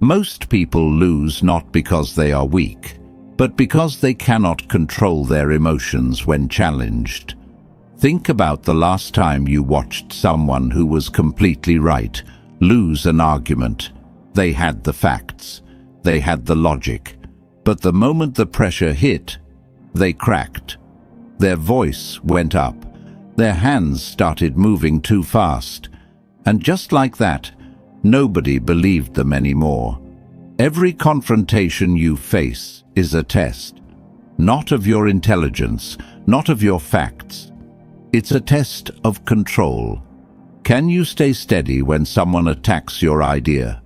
Most people lose not because they are weak, but because they cannot control their emotions when challenged. Think about the last time you watched someone who was completely right lose an argument. They had the facts, they had the logic, but the moment the pressure hit, they cracked. Their voice went up, their hands started moving too fast, and just like that, nobody believed them anymore. Every confrontation you face is a test, not of your intelligence, not of your facts. It's a test of control. Can you stay steady when someone attacks your idea?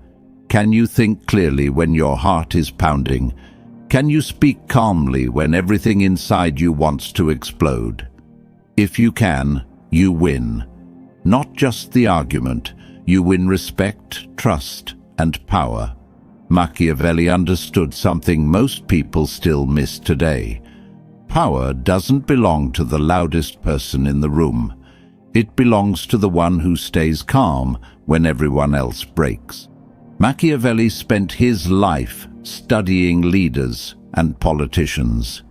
Can you think clearly when your heart is pounding? Can you speak calmly when everything inside you wants to explode? If you can, you win. Not just the argument, you win respect, trust, and power. Machiavelli understood something most people still miss today. Power doesn't belong to the loudest person in the room. It belongs to the one who stays calm when everyone else breaks. Machiavelli spent his life studying leaders and politicians.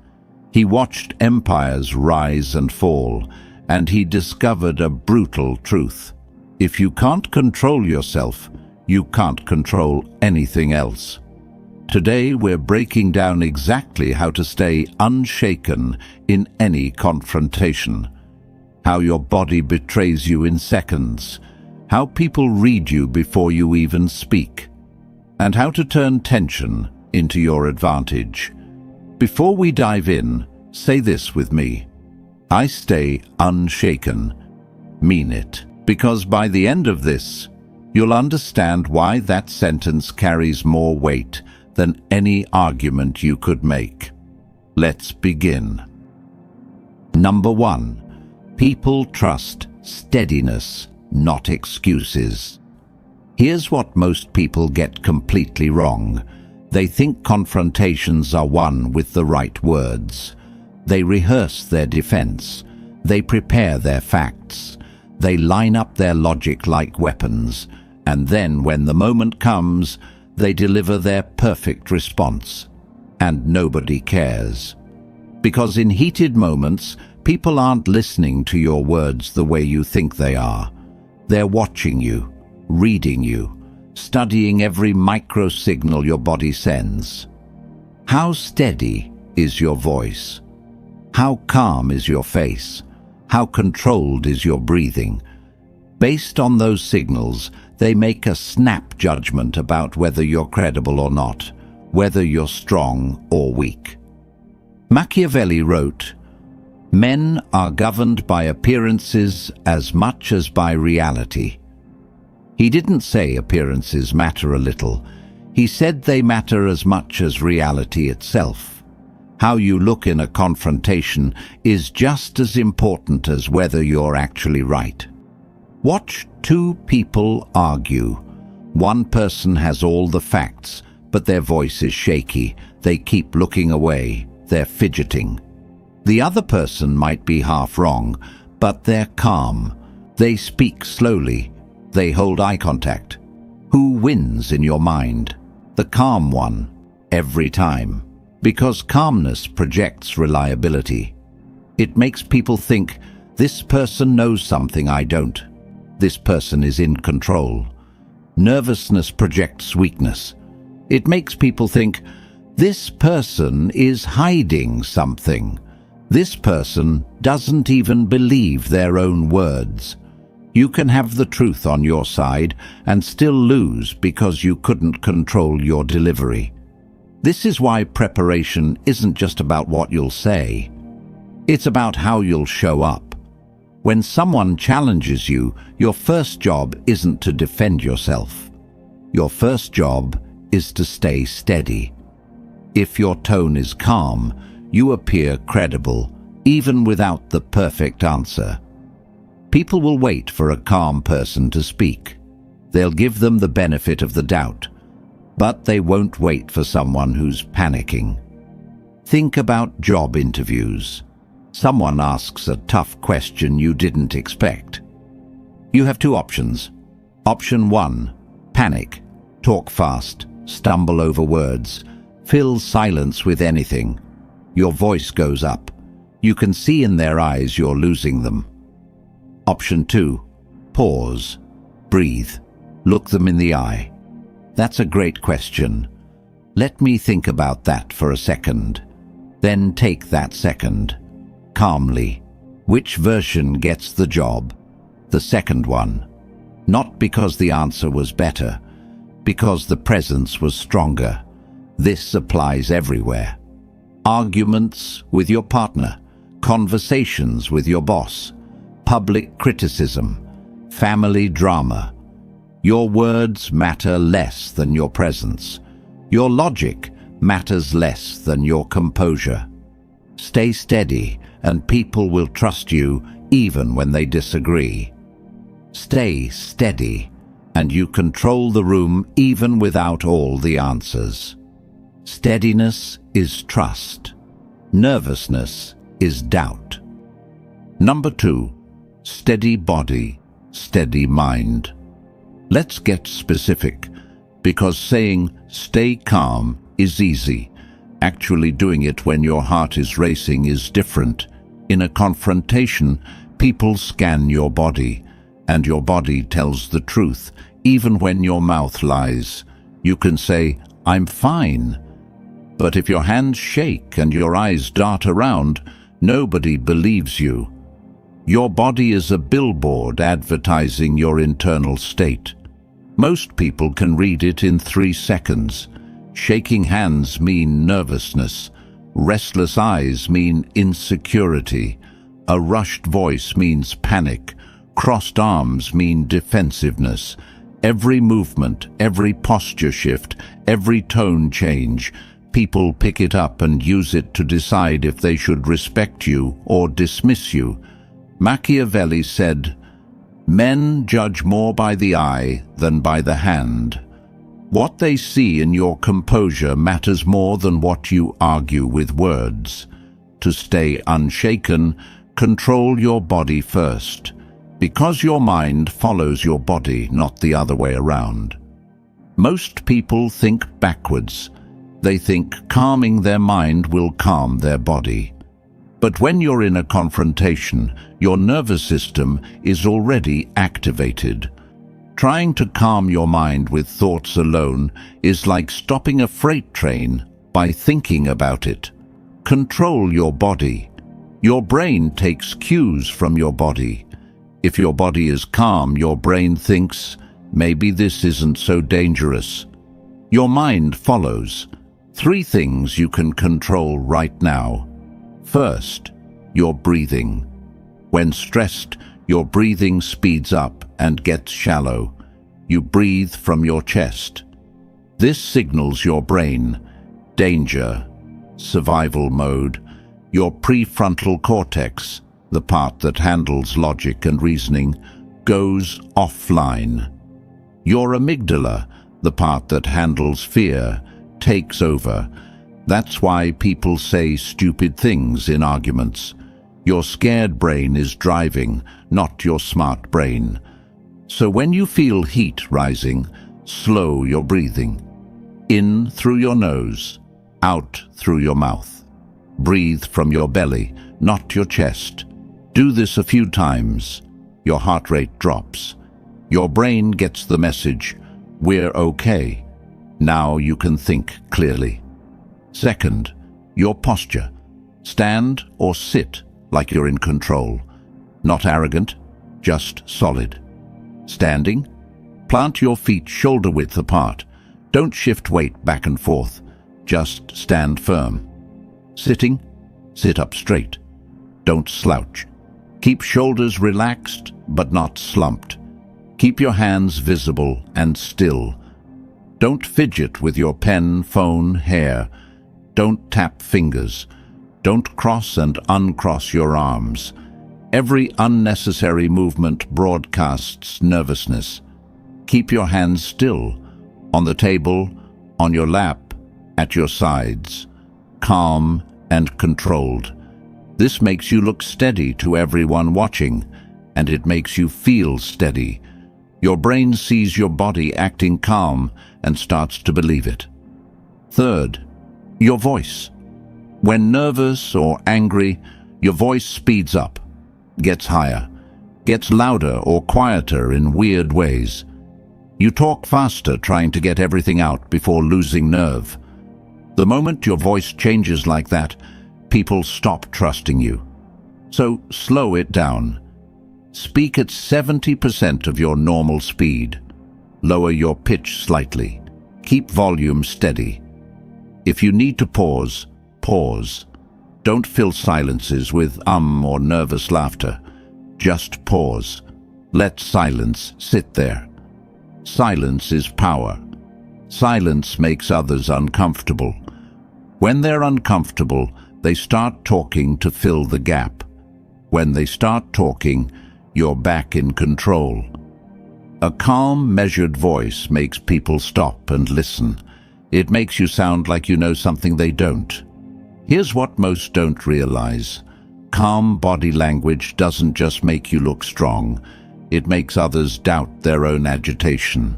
He watched empires rise and fall, and he discovered a brutal truth. If you can't control yourself, you can't control anything else. Today we're breaking down exactly how to stay unshaken in any confrontation. How your body betrays you in seconds, how people read you before you even speak, and how to turn tension into your advantage. Before we dive in, say this with me. I stay unshaken. Mean it, because by the end of this, you'll understand why that sentence carries more weight than any argument you could make. Let's begin. Number 1. People trust steadiness, not excuses. Here's what most people get completely wrong. They think confrontations are won with the right words. They rehearse their defense. They prepare their facts. They line up their logic like weapons. And then when the moment comes, they deliver their perfect response. And nobody cares. Because in heated moments, people aren't listening to your words the way you think they are. They're watching you, reading you, studying every micro-signal your body sends. How steady is your voice? How calm is your face? How controlled is your breathing? Based on those signals, they make a snap judgment about whether you're credible or not, whether you're strong or weak. Machiavelli wrote, "Men are governed by appearances as much as by reality." He didn't say appearances matter a little. He said they matter as much as reality itself. How you look in a confrontation is just as important as whether you're actually right. Watch two people argue. One person has all the facts, but their voice is shaky. They keep looking away. They're fidgeting. The other person might be half wrong, but they're calm. They speak slowly. They hold eye contact. Who wins in your mind? The calm one, every time. Because calmness projects reliability. It makes people think, this person knows something I don't. This person is in control. Nervousness projects weakness. It makes people think, this person is hiding something. This person doesn't even believe their own words. You can have the truth on your side and still lose because you couldn't control your delivery. This is why preparation isn't just about what you'll say. It's about how you'll show up. When someone challenges you, your first job isn't to defend yourself. Your first job is to stay steady. If your tone is calm, you appear credible, even without the perfect answer. People will wait for a calm person to speak. They'll give them the benefit of the doubt, but they won't wait for someone who's panicking. Think about job interviews. Someone asks a tough question you didn't expect. You have two options. Option 1, panic, talk fast, stumble over words, fill silence with anything. Your voice goes up. You can see in their eyes you're losing them. Option 2. Pause. Breathe. Look them in the eye. That's a great question. Let me think about that for a second. Then take that second. Calmly. Which version gets the job? The second one. Not because the answer was better, because the presence was stronger. This applies everywhere. Arguments with your partner, conversations with your boss, public criticism, family drama. Your words matter less than your presence. Your logic matters less than your composure. Stay steady, and people will trust you even when they disagree. Stay steady, and you control the room even without all the answers. Steadiness is trust. Nervousness is doubt. Number 2. Steady body, steady mind. Let's get specific, because saying stay calm is easy. Actually doing it when your heart is racing is different. In a confrontation, people scan your body, and your body tells the truth, even when your mouth lies. You can say, "I'm fine." But if your hands shake and your eyes dart around, nobody believes you. Your body is a billboard advertising your internal state. Most people can read it in 3 seconds. Shaking hands mean nervousness. Restless eyes mean insecurity. A rushed voice means panic. Crossed arms mean defensiveness. Every movement, every posture shift, every tone change, people pick it up and use it to decide if they should respect you or dismiss you. Machiavelli said, "Men judge more by the eye than by the hand." What they see in your composure matters more than what you argue with words. To stay unshaken, control your body first, because your mind follows your body, not the other way around. Most people think backwards. They think calming their mind will calm their body. But when you're in a confrontation, your nervous system is already activated. Trying to calm your mind with thoughts alone is like stopping a freight train by thinking about it. Control your body. Your brain takes cues from your body. If your body is calm, your brain thinks, maybe this isn't so dangerous. Your mind follows. 3 things you can control right now. First, your breathing. When stressed, your breathing speeds up and gets shallow. You breathe from your chest. This signals your brain, danger, survival mode. Your prefrontal cortex, the part that handles logic and reasoning, goes offline. Your amygdala, the part that handles fear, takes over. That's why people say stupid things in arguments. Your scared brain is driving, not your smart brain. So when you feel heat rising, slow your breathing. In through your nose, out through your mouth. Breathe from your belly, not your chest. Do this a few times. Your heart rate drops. Your brain gets the message, we're okay. Now you can think clearly. Second, your posture. Stand or sit like you're in control. Not arrogant, just solid. Standing, plant your feet shoulder-width apart. Don't shift weight back and forth. Just stand firm. Sitting, sit up straight. Don't slouch. Keep shoulders relaxed but not slumped. Keep your hands visible and still. Don't fidget with your pen, phone, hair. Don't tap fingers. Don't cross and uncross your arms. Every unnecessary movement broadcasts nervousness. Keep your hands still, on the table, on your lap, at your sides, calm and controlled. This makes you look steady to everyone watching, and it makes you feel steady. Your brain sees your body acting calm and starts to believe it. Third, your voice. When nervous or angry, your voice speeds up, gets higher, gets louder or quieter in weird ways. You talk faster, trying to get everything out before losing nerve. The moment your voice changes like that, people stop trusting you. So slow it down. Speak at 70% of your normal speed. Lower your pitch slightly. Keep volume steady. If you need to pause, pause. Don't fill silences with or nervous laughter. Just pause. Let silence sit there. Silence is power. Silence makes others uncomfortable. When they're uncomfortable, they start talking to fill the gap. When they start talking, you're back in control. A calm, measured voice makes people stop and listen. It makes you sound like you know something they don't. Here's what most don't realize. Calm body language doesn't just make you look strong. It makes others doubt their own agitation.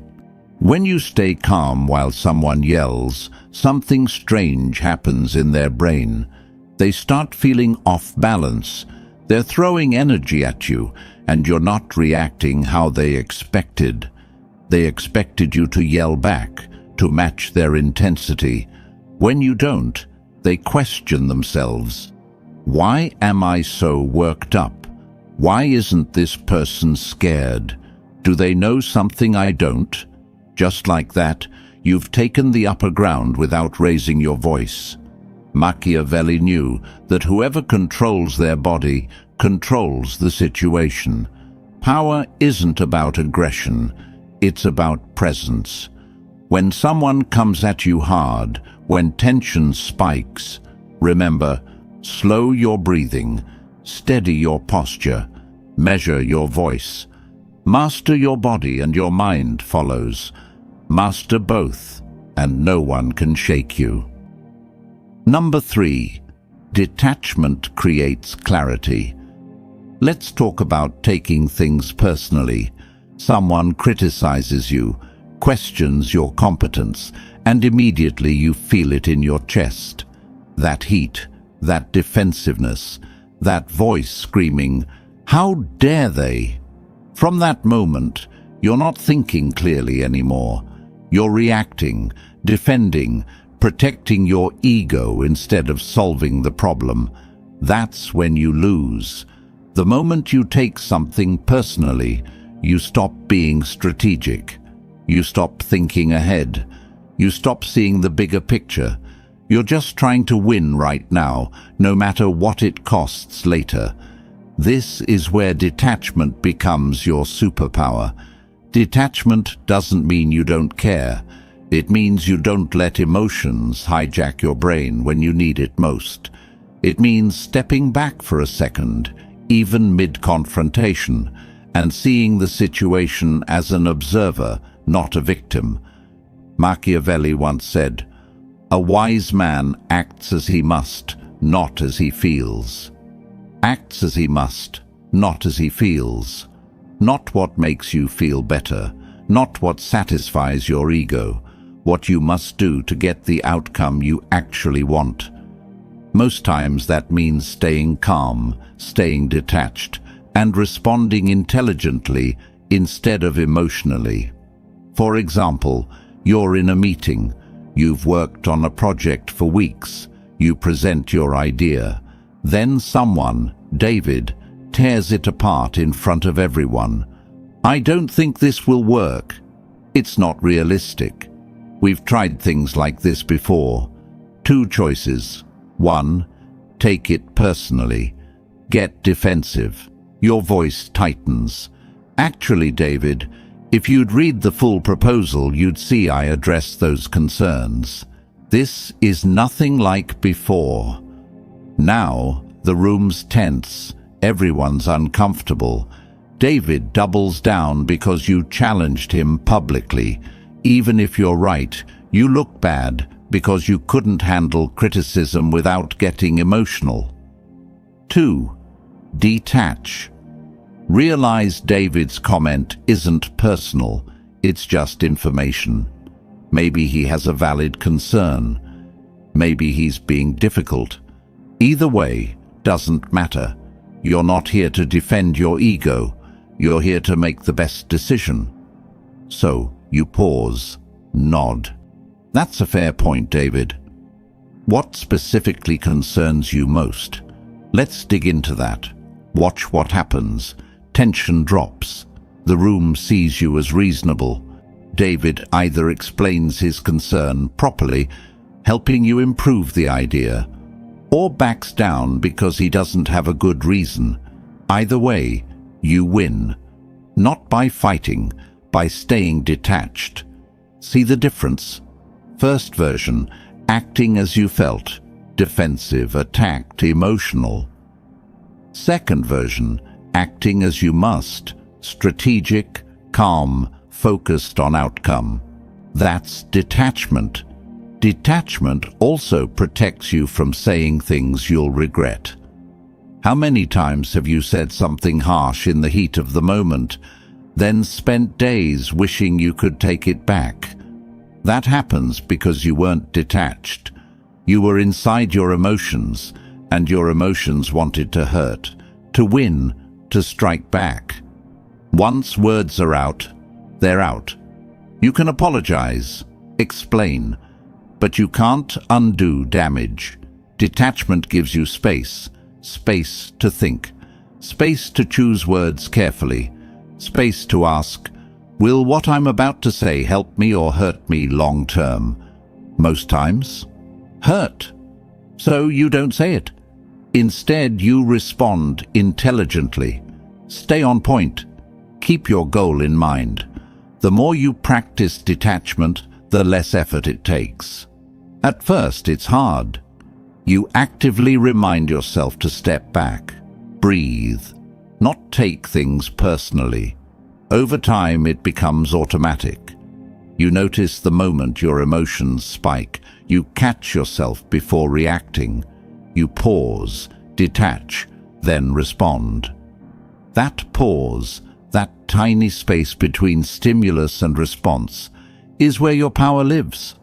When you stay calm while someone yells, something strange happens in their brain. They start feeling off balance. They're throwing energy at you, and you're not reacting how they expected. They expected you to yell back, to match their intensity. When you don't, they question themselves. Why am I so worked up? Why isn't this person scared? Do they know something I don't? Just like that, you've taken the upper ground without raising your voice. Machiavelli knew that whoever controls their body controls the situation. Power isn't about aggression, it's about presence. When someone comes at you hard, when tension spikes, remember, slow your breathing, steady your posture, measure your voice. Master your body and your mind follows. Master both, and no one can shake you. Number 3, detachment creates clarity. Let's talk about taking things personally. Someone criticizes you, questions your competence, and immediately you feel it in your chest. That heat, that defensiveness, that voice screaming, "How dare they?" From that moment, you're not thinking clearly anymore. You're reacting, defending, protecting your ego instead of solving the problem. That's when you lose. The moment you take something personally, you stop being strategic. You stop thinking ahead. You stop seeing the bigger picture. You're just trying to win right now, no matter what it costs later. This is where detachment becomes your superpower. Detachment doesn't mean you don't care. It means you don't let emotions hijack your brain when you need it most. It means stepping back for a second, even mid-confrontation, and seeing the situation as an observer, not a victim. Machiavelli once said, "A wise man acts as he must, not as he feels." Acts as he must, not as he feels. Not what makes you feel better, not what satisfies your ego, what you must do to get the outcome you actually want. Most times that means staying calm, staying detached, and responding intelligently instead of emotionally. For example, you're in a meeting. You've worked on a project for weeks. You present your idea. Then someone, David, tears it apart in front of everyone. "I don't think this will work. It's not realistic. We've tried things like this before." Two choices. 1. Take it personally. Get defensive. Your voice tightens. "Actually, David, if you'd read the full proposal, you'd see I address those concerns. This is nothing like before." Now, the room's tense. Everyone's uncomfortable. David doubles down because you challenged him publicly. Even if you're right, you look bad because you couldn't handle criticism without getting emotional. 2. Detach. Realize David's comment isn't personal, it's just information. Maybe he has a valid concern. Maybe he's being difficult. Either way, doesn't matter. You're not here to defend your ego. You're here to make the best decision. So, you pause, nod. That's a fair point, David. What specifically concerns you most? Let's dig into that. Watch what happens. Tension drops. The room sees you as reasonable. David either explains his concern properly, helping you improve the idea, or backs down because he doesn't have a good reason. Either way, you win. Not by fighting, by staying detached. See the difference? First version, acting as you felt, defensive, attacked, emotional. Second version, acting as you must, strategic, calm, focused on outcome. That's detachment. Detachment also protects you from saying things you'll regret. How many times have you said something harsh in the heat of the moment, then spent days wishing you could take it back? That happens because you weren't detached. You were inside your emotions, and your emotions wanted to hurt, to win, to strike back. Once words are out, they're out. You can apologize, explain, but you can't undo damage. Detachment gives you space, space to think, space to choose words carefully, space to ask, will what I'm about to say help me or hurt me long term? Most times, hurt. So you don't say it. Instead, you respond intelligently. Stay on point. Keep your goal in mind. The more you practice detachment, the less effort it takes. At first, it's hard. You actively remind yourself to step back, breathe, not take things personally. Over time, it becomes automatic. You notice the moment your emotions spike. You catch yourself before reacting. You pause, detach, then respond. That pause, that tiny space between stimulus and response, is where your power lives.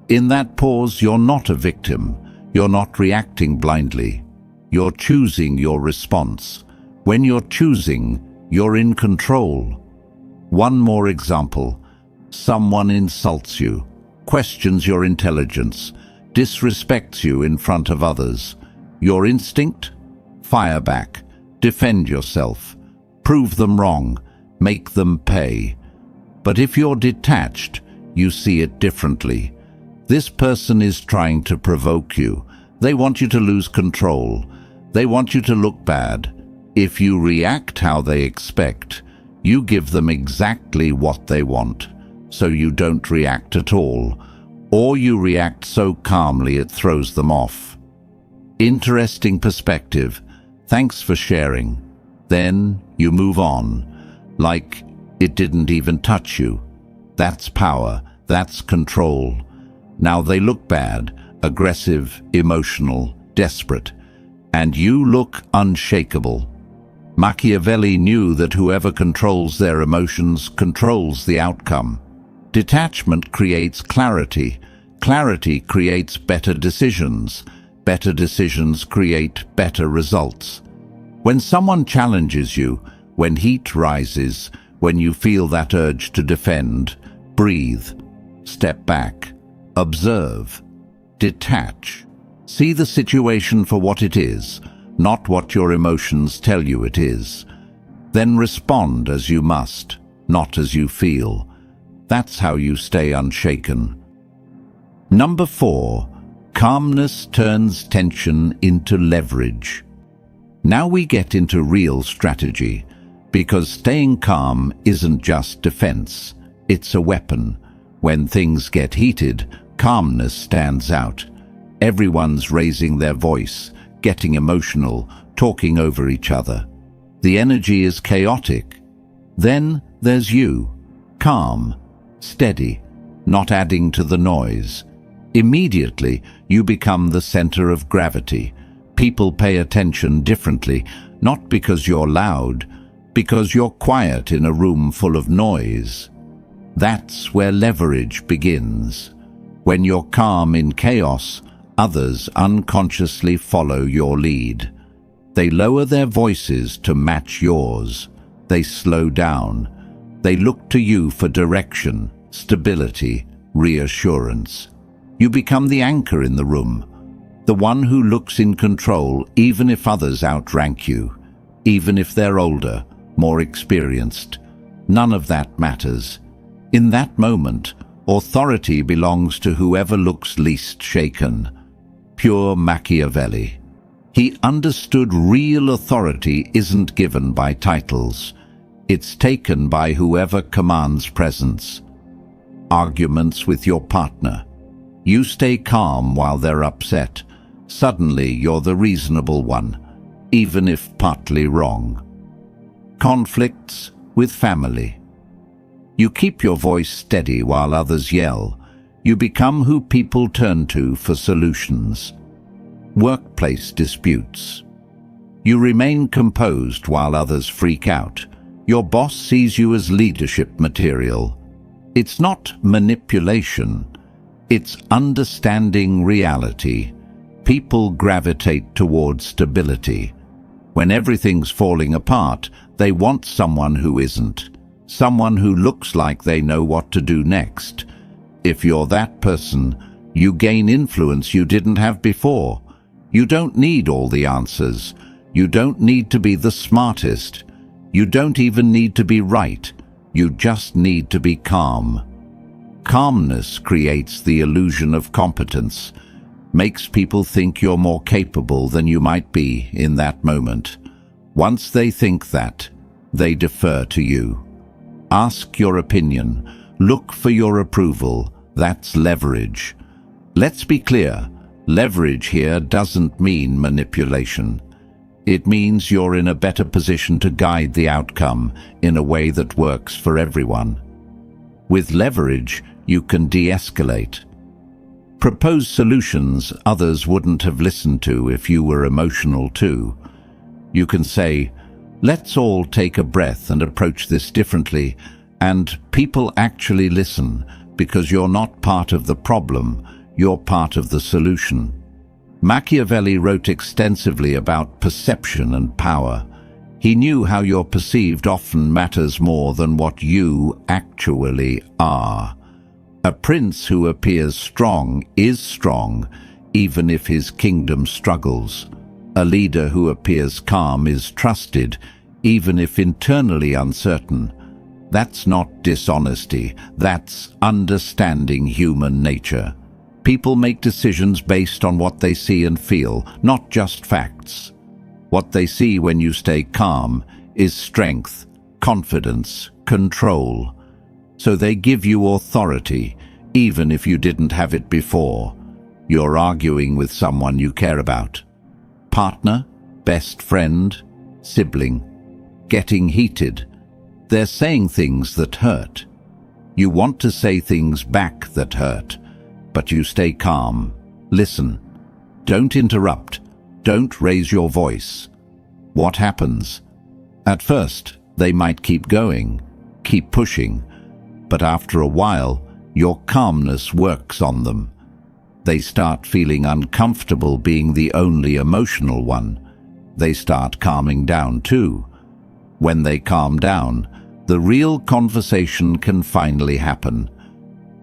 In that pause, you're not a victim. You're not reacting blindly. You're choosing your response. When you're choosing, you're in control. One more example. Someone insults you, questions your intelligence, disrespects you in front of others. Your instinct? Fire back. Defend yourself. Prove them wrong. Make them pay. But if you're detached, you see it differently. This person is trying to provoke you. They want you to lose control. They want you to look bad. If you react how they expect, you give them exactly what they want, so you don't react at all, or you react so calmly it throws them off. Interesting perspective. Thanks for sharing. Then you move on, like it didn't even touch you. That's power. That's control. Now they look bad, aggressive, emotional, desperate, and you look unshakable. Machiavelli knew that whoever controls their emotions controls the outcome. Detachment creates clarity. Clarity creates better decisions. Better decisions create better results. When someone challenges you, when heat rises, when you feel that urge to defend, breathe, step back, observe, detach. See the situation for what it is, not what your emotions tell you it is. Then respond as you must, not as you feel. That's how you stay unshaken. Number 4, calmness turns tension into leverage. Now we get into real strategy, because staying calm isn't just defense, it's a weapon. When things get heated, calmness stands out. Everyone's raising their voice, getting emotional, talking over each other. The energy is chaotic. Then there's you, calm, steady, not adding to the noise. Immediately, you become the center of gravity. People pay attention differently, not because you're loud, because you're quiet in a room full of noise. That's where leverage begins. When you're calm in chaos, others unconsciously follow your lead. They lower their voices to match yours. They slow down. They look to you for direction, stability, reassurance. You become the anchor in the room, the one who looks in control even if others outrank you, even if they're older, more experienced. None of that matters. In that moment, authority belongs to whoever looks least shaken. Pure Machiavelli. He understood real authority isn't given by titles. It's taken by whoever commands presence. Arguments with your partner. You stay calm while they're upset. Suddenly you're the reasonable one, even if partly wrong. Conflicts with family. You keep your voice steady while others yell. You become who people turn to for solutions. Workplace disputes. You remain composed while others freak out. Your boss sees you as leadership material. It's not manipulation. It's understanding reality. People gravitate towards stability. When everything's falling apart, they want someone who isn't. Someone who looks like they know what to do next. If you're that person, you gain influence you didn't have before. You don't need all the answers. You don't need to be the smartest. You don't even need to be right. You just need to be calm. Calmness creates the illusion of competence, makes people think you're more capable than you might be in that moment. Once they think that, they defer to you. Ask your opinion. Look for your approval. That's leverage. Let's be clear. Leverage here doesn't mean manipulation. It means you're in a better position to guide the outcome in a way that works for everyone. With leverage, you can de-escalate. Propose solutions others wouldn't have listened to if you were emotional too. You can say, let's all take a breath and approach this differently, and people actually listen because you're not part of the problem, you're part of the solution. Machiavelli wrote extensively about perception and power. He knew how you're perceived often matters more than what you actually are. A prince who appears strong is strong, even if his kingdom struggles. A leader who appears calm is trusted, even if internally uncertain. That's not dishonesty, that's understanding human nature. People make decisions based on what they see and feel, not just facts. What they see when you stay calm is strength, confidence, control. So they give you authority, even if you didn't have it before. You're arguing with someone you care about. Partner, best friend, sibling. Getting heated. They're saying things that hurt. You want to say things back that hurt, but you stay calm. Listen. Don't interrupt. Don't raise your voice. What happens? At first, they might keep going, keep pushing, but after a while, your calmness works on them. They start feeling uncomfortable being the only emotional one. They start calming down too. When they calm down, the real conversation can finally happen,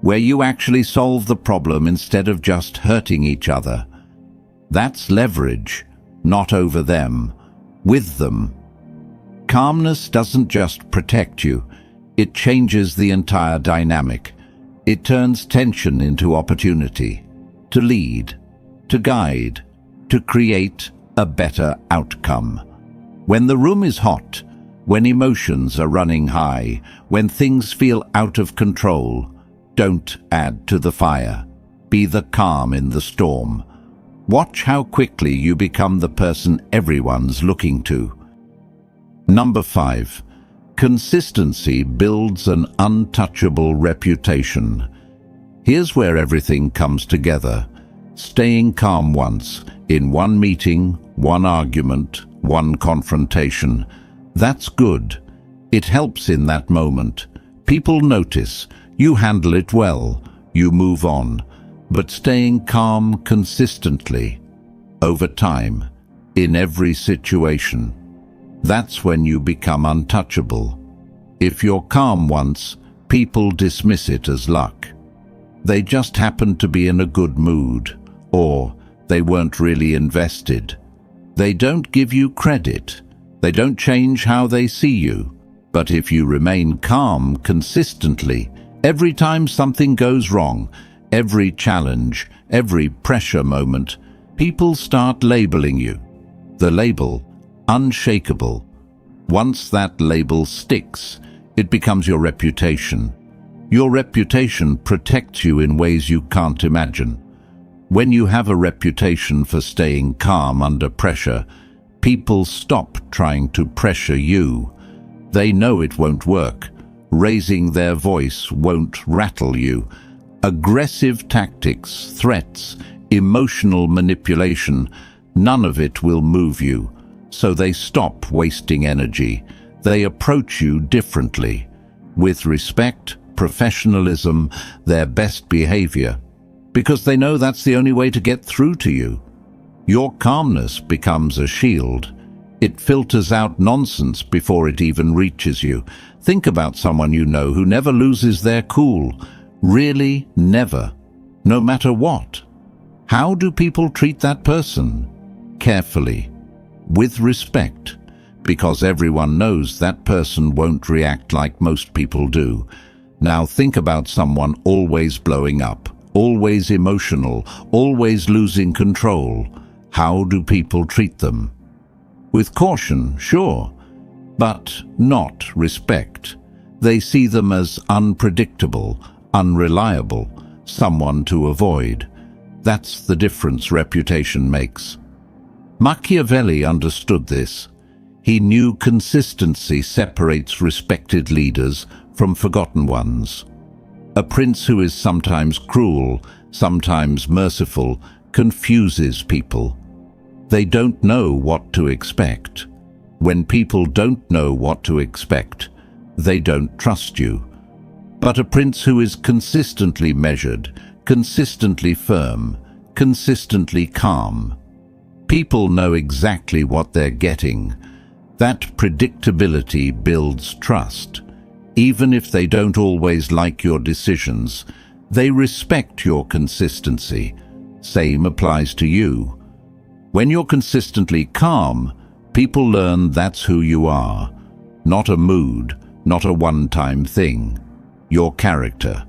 where you actually solve the problem instead of just hurting each other. That's leverage, not over them, with them. Calmness doesn't just protect you, it changes the entire dynamic. It turns tension into opportunity, to lead, to guide, to create a better outcome. When the room is hot, when emotions are running high, when things feel out of control, don't add to the fire. Be the calm in the storm. Watch how quickly you become the person everyone's looking to. Number 5. Consistency builds an untouchable reputation. Here's where everything comes together. Staying calm once, in one meeting, one argument, one confrontation. That's good. It helps in that moment. People notice. You handle it well. You move on. But staying calm consistently, over time, in every situation, that's when you become untouchable. If you're calm once, people dismiss it as luck. They just happened to be in a good mood, or they weren't really invested. They don't give you credit. They don't change how they see you. But if you remain calm consistently, every time something goes wrong, every challenge, every pressure moment, people start labeling you. The label, unshakable. Once that label sticks, it becomes your reputation. Your reputation protects you in ways you can't imagine. When you have a reputation for staying calm under pressure, people stop trying to pressure you. They know it won't work. Raising their voice won't rattle you. Aggressive tactics, threats, emotional manipulation, none of it will move you. So they stop wasting energy. They approach you differently, with respect, professionalism, their best behavior, because they know that's the only way to get through to you. Your calmness becomes a shield. It filters out nonsense before it even reaches you. Think about someone you know who never loses their cool. Really, never. No matter what. How do people treat that person? Carefully. With respect. Because everyone knows that person won't react like most people do. Now think about someone always blowing up, always emotional, always losing control. How do people treat them? With caution, sure, but not respect. They see them as unpredictable, unreliable, someone to avoid. That's the difference reputation makes. Machiavelli understood this. He knew consistency separates respected leaders from forgotten ones. A prince who is sometimes cruel, sometimes merciful, confuses people. They don't know what to expect. When people don't know what to expect, they don't trust you. But a prince who is consistently measured, consistently firm, consistently calm, people know exactly what they're getting. That predictability builds trust. Even if they don't always like your decisions, they respect your consistency. Same applies to you. When you're consistently calm, people learn that's who you are. Not a mood, not a one-time thing. Your character.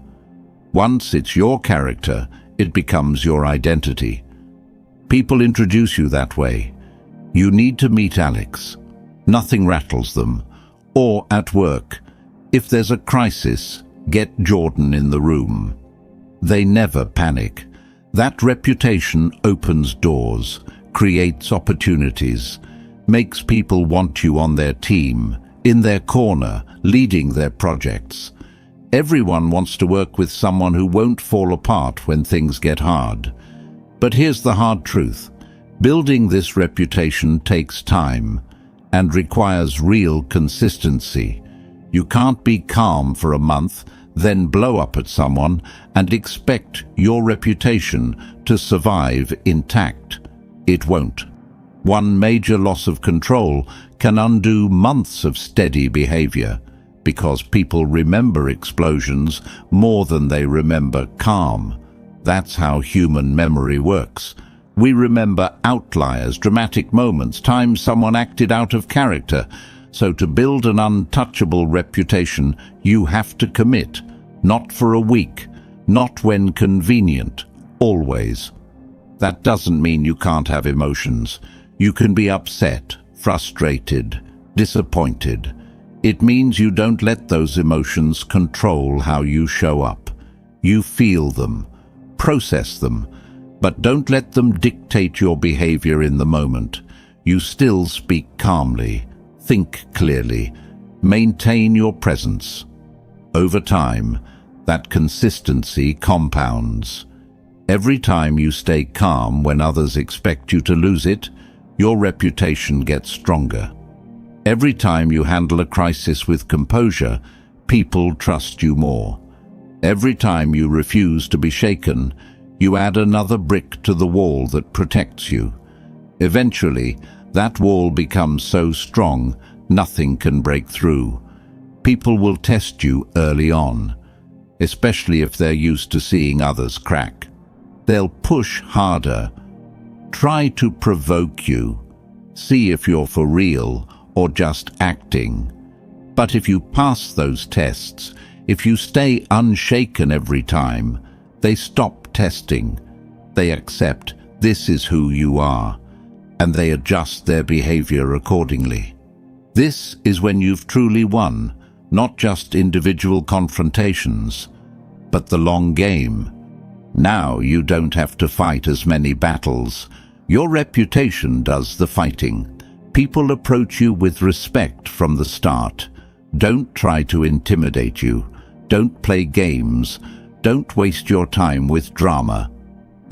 Once it's your character, it becomes your identity. People introduce you that way. You need to meet Alex. Nothing rattles them. Or at work. If there's a crisis, get Jordan in the room. They never panic. That reputation opens doors, creates opportunities, makes people want you on their team, in their corner, leading their projects. Everyone wants to work with someone who won't fall apart when things get hard. But here's the hard truth. Building this reputation takes time and requires real consistency. You can't be calm for a month, then blow up at someone and expect your reputation to survive intact. It won't. One major loss of control can undo months of steady behavior, because people remember explosions more than they remember calm. That's how human memory works. We remember outliers, dramatic moments, times someone acted out of character. So to build an untouchable reputation, you have to commit. Not for a week, not when convenient, always. That doesn't mean you can't have emotions. You can be upset, frustrated, disappointed. It means you don't let those emotions control how you show up. You feel them, process them, but don't let them dictate your behavior in the moment. You still speak calmly, think clearly, maintain your presence. Over time, that consistency compounds. Every time you stay calm when others expect you to lose it, your reputation gets stronger. Every time you handle a crisis with composure, people trust you more. Every time you refuse to be shaken, you add another brick to the wall that protects you. Eventually, that wall becomes so strong, nothing can break through. People will test you early on, especially if they're used to seeing others crack. They'll push harder, try to provoke you, see if you're for real or just acting. But if you pass those tests, if you stay unshaken every time, they stop testing. They accept this is who you are, and they adjust their behavior accordingly. This is when you've truly won, not just individual confrontations, but the long game. Now you don't have to fight as many battles. Your reputation does the fighting. People approach you with respect from the start. Don't try to intimidate you. Don't play games. Don't waste your time with drama.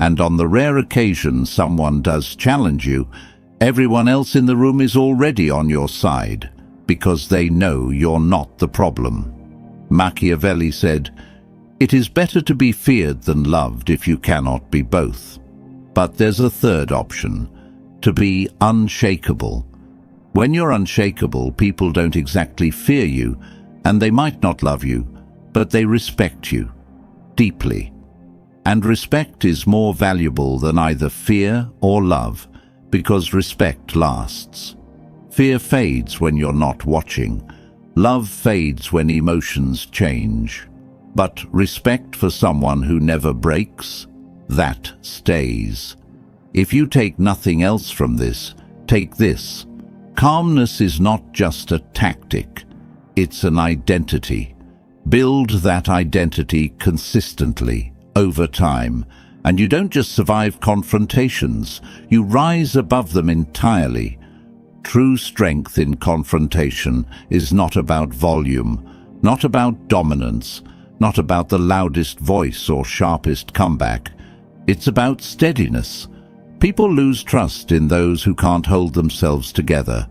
And on the rare occasion someone does challenge you, everyone else in the room is already on your side, because they know you're not the problem. Machiavelli said, "It is better to be feared than loved if you cannot be both." But there's a third option, to be unshakable. When you're unshakable, people don't exactly fear you, and they might not love you, but they respect you deeply. And respect is more valuable than either fear or love, because respect lasts. Fear fades when you're not watching. Love fades when emotions change. But respect for someone who never breaks, that stays. If you take nothing else from this, take this. Calmness is not just a tactic, it's an identity. Build that identity consistently, over time, and you don't just survive confrontations, you rise above them entirely. True strength in confrontation is not about volume, not about dominance, not about the loudest voice or sharpest comeback. It's about steadiness. People lose trust in those who can't hold themselves together.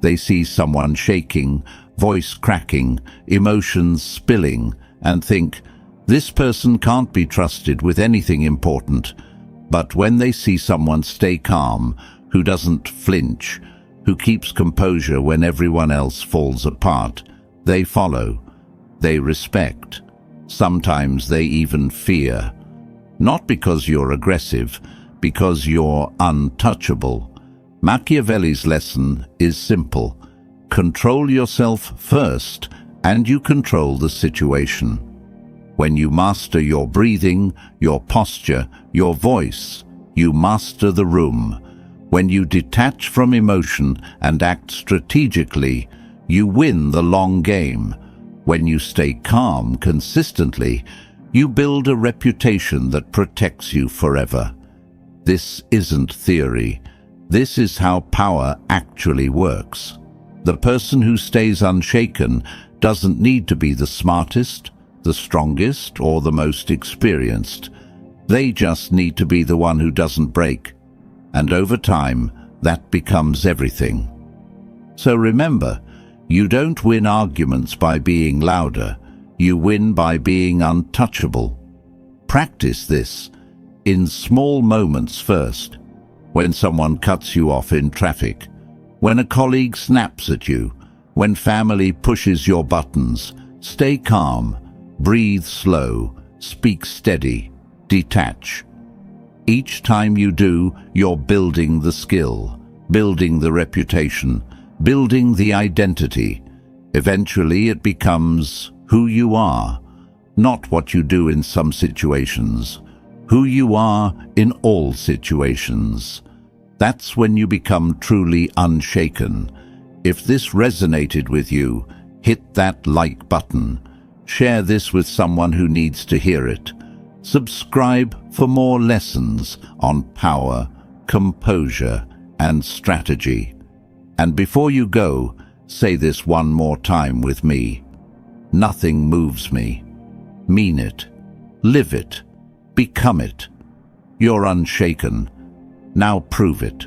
They see someone shaking, voice cracking, emotions spilling, and think, this person can't be trusted with anything important. But when they see someone stay calm, who doesn't flinch, who keeps composure when everyone else falls apart, they follow, they respect. Sometimes they even fear. Not because you're aggressive, because you're untouchable. Machiavelli's lesson is simple. Control yourself first, and you control the situation. When you master your breathing, your posture, your voice, you master the room. When you detach from emotion and act strategically, you win the long game. When you stay calm consistently, you build a reputation that protects you forever. This isn't theory. This is how power actually works. The person who stays unshaken doesn't need to be the smartest, the strongest, or the most experienced. They just need to be the one who doesn't break. And over time, that becomes everything. So remember, you don't win arguments by being louder. You win by being untouchable. Practice this in small moments first. When someone cuts you off in traffic, when a colleague snaps at you, when family pushes your buttons, stay calm, breathe slow, speak steady, detach. Each time you do, you're building the skill, building the reputation, building the identity. Eventually it becomes who you are, not what you do in some situations, who you are in all situations. That's when you become truly unshaken. If this resonated with you, hit that like button. Share this with someone who needs to hear it. Subscribe for more lessons on power, composure, and strategy. And before you go, say this one more time with me. Nothing moves me. Mean it. Live it. Become it. You're unshaken. Now prove it.